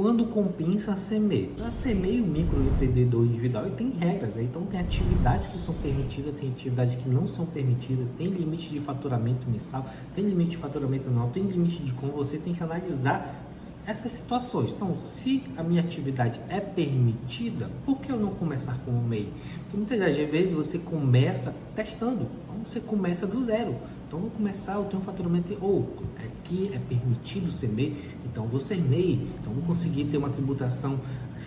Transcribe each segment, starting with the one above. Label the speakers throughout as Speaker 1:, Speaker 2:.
Speaker 1: quando compensa ser MEI? Para ser MEI, o microempreendedor individual, ele tem regras, né? Então tem atividades que são permitidas, tem atividades que não são permitidas, tem limite de faturamento mensal, tem limite de faturamento anual, tem limite de como você tem que analisar essas situações. Então, se a minha atividade é permitida, por que eu não começar como MEI? Porque muitas das vezes você começa testando, então você começa do zero. Então, eu vou começar, eu tenho um faturamento, aqui é permitido ser MEI, então vou ser MEI, então vou conseguir ter uma tributação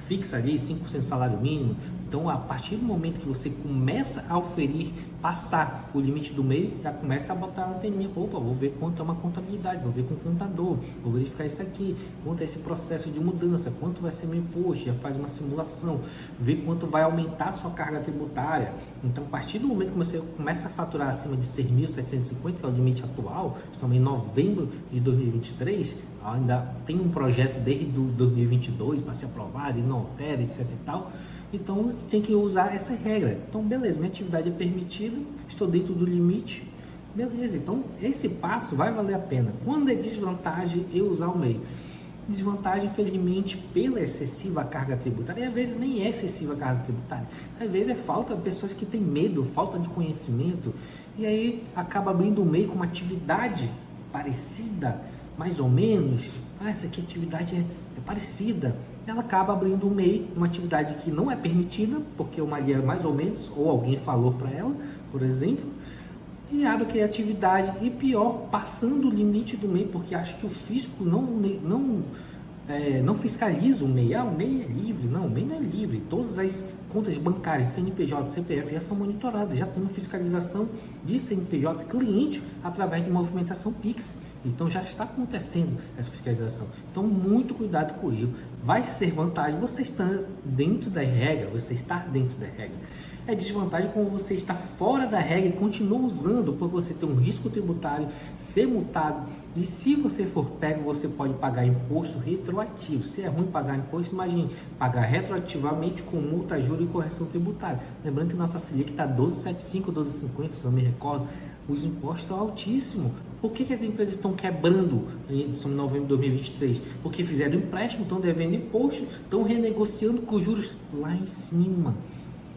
Speaker 1: fixa ali, 5% do salário mínimo. Então, a partir do momento que você começa a oferir, passar o limite do MEI, já começa a botar a anteninha. Opa, vou ver quanto é uma contabilidade, vou ver com o contador, vou verificar isso aqui, quanto é esse processo de mudança, quanto vai ser meu imposto, já faz uma simulação, ver quanto vai aumentar a sua carga tributária. Então, a partir do momento que você começa a faturar acima de 6.750, que é o limite atual, estamos em novembro de 2023, ainda tem um projeto desde 2022 para ser aprovado e não altera, etc e tal. Então, tem que usar essa regra. Então, beleza, minha atividade é permitida, estou dentro do limite, beleza. Então, esse passo vai valer a pena. Quando é desvantagem eu usar o MEI? Desvantagem, infelizmente, pela excessiva carga tributária, e às vezes nem é excessiva carga tributária, às vezes é falta de pessoas que têm medo, falta de conhecimento, e aí acaba abrindo o MEI com uma atividade parecida, mais ou menos, essa aqui atividade é parecida, ela acaba abrindo o MEI, uma atividade que não é permitida, porque uma linha mais ou menos, ou alguém falou para ela, por exemplo, e abre a criatividade, e pior, passando o limite do MEI, porque acha que o fisco não fiscaliza o MEI. O MEI é livre. Não, o MEI não é livre. Todas as contas bancárias, CNPJ, CPF já são monitoradas, já tem fiscalização de CNPJ cliente através de movimentação Pix. Então já está acontecendo essa fiscalização. Então muito cuidado com o erro. Vai ser vantagem você estar dentro da regra, você estar dentro da regra. É desvantagem quando você está fora da regra e continua usando, porque você tem um risco tributário, ser multado, e se você for pego, você pode pagar imposto retroativo. Se é ruim pagar imposto, imagine, pagar retroativamente com multa, juros e correção tributária. Lembrando que nossa Selic está 12,75, 12,50, se eu não me recordo, os impostos estão altíssimos. Por que as empresas estão quebrando em novembro de 2023? Porque fizeram empréstimo, estão devendo imposto, estão renegociando com juros lá em cima.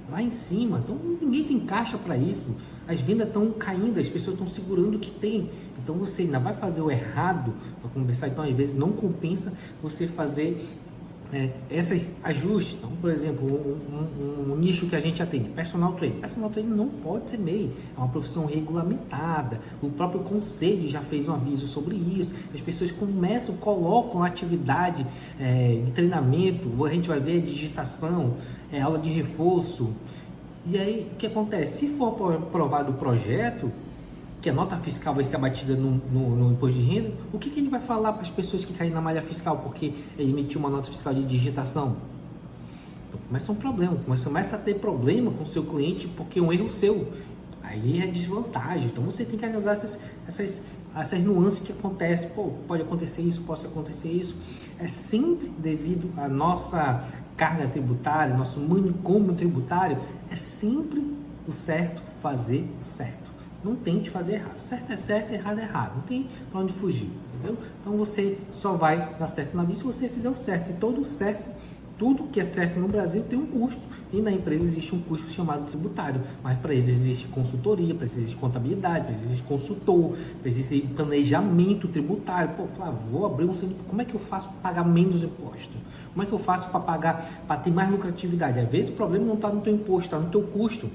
Speaker 1: Lá em cima, então ninguém tem caixa para isso, as vendas estão caindo, as pessoas estão segurando o que tem, então você ainda vai fazer o errado para conversar, então às vezes não compensa você fazer esses ajustes. Então, por exemplo, um nicho que a gente atende, personal trainer não pode ser MEI, é uma profissão regulamentada, o próprio conselho já fez um aviso sobre isso, as pessoas colocam atividade de treinamento, a gente vai ver a digitação, aula de reforço, e aí o que acontece? Se for aprovado o projeto, que a nota fiscal vai ser abatida no imposto de renda, o que ele vai falar para as pessoas que caem na malha fiscal porque ele emitiu uma nota fiscal de digitação? Então começa um problema, começa a ter problema com o seu cliente porque é um erro seu, aí é desvantagem. Então você tem que analisar essas nuances que acontecem. Pode acontecer isso, pode acontecer isso, é sempre devido à nossa carga tributária, nosso manicômio tributário, é sempre o certo fazer o certo. Não tente fazer errado. Certo é certo, errado é errado. Não tem para onde fugir, entendeu? Então você só vai dar certo na vida se você fizer o certo. E tudo que é certo no Brasil tem um custo. E na empresa existe um custo chamado tributário. Mas para isso existe consultoria, para isso existe contabilidade, para isso existe consultor, para isso existe planejamento tributário. Flávio, vou abrir um centro. Como é que eu faço para pagar menos imposto? Como é que eu faço para pagar, para ter mais lucratividade? Às vezes o problema não está no teu imposto, está no teu custo.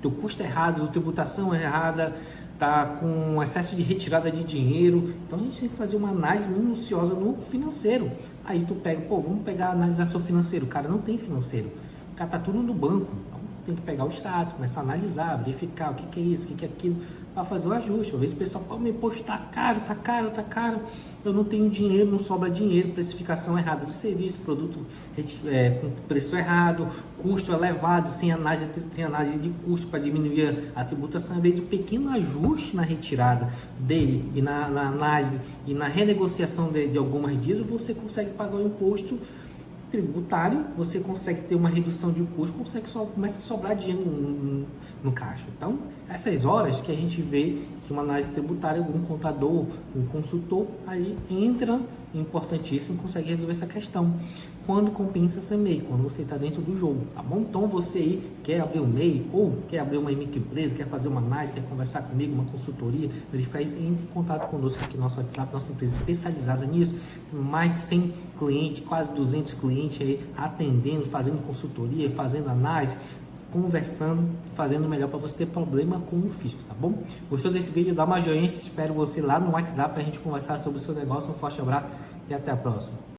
Speaker 1: Teu custo é errado, a tributação é errada, tá com excesso de retirada de dinheiro. Então a gente tem que fazer uma análise minuciosa no financeiro. Aí tu pega, vamos pegar analisar seu financeiro. O cara não tem financeiro, o cara tá tudo no banco. Então tem que pegar o extrato, começar a analisar, verificar o que é isso, o que é aquilo, para fazer o ajuste. Às vezes o pessoal fala, meu imposto tá caro, eu não tenho dinheiro, não sobra dinheiro, precificação errada do serviço, produto com preço errado, custo elevado, sem análise de custo para diminuir a tributação. Às vezes um pequeno ajuste na retirada dele e na análise e na renegociação de algumas dívidas, você consegue pagar o imposto tributário, você consegue ter uma redução de custo, começa a sobrar dinheiro no caixa. Então, essas horas que a gente vê que uma análise tributária, um contador, um consultor, aí entra importantíssimo, consegue resolver essa questão. Quando compensa ser MEI, quando você está dentro do jogo, tá bom? Então você aí quer abrir um MEI ou quer abrir uma microempresa, quer fazer uma análise, quer conversar comigo, uma consultoria, verificar isso, entre em contato conosco aqui no nosso WhatsApp, nossa empresa especializada nisso, mais 100 clientes, quase 200 clientes aí atendendo, fazendo consultoria, fazendo análise, conversando, fazendo o melhor para você ter problema com o fisco, tá bom? Gostou desse vídeo? Dá uma joinha, espero você lá no WhatsApp para a gente conversar sobre o seu negócio. Um forte abraço e até a próxima.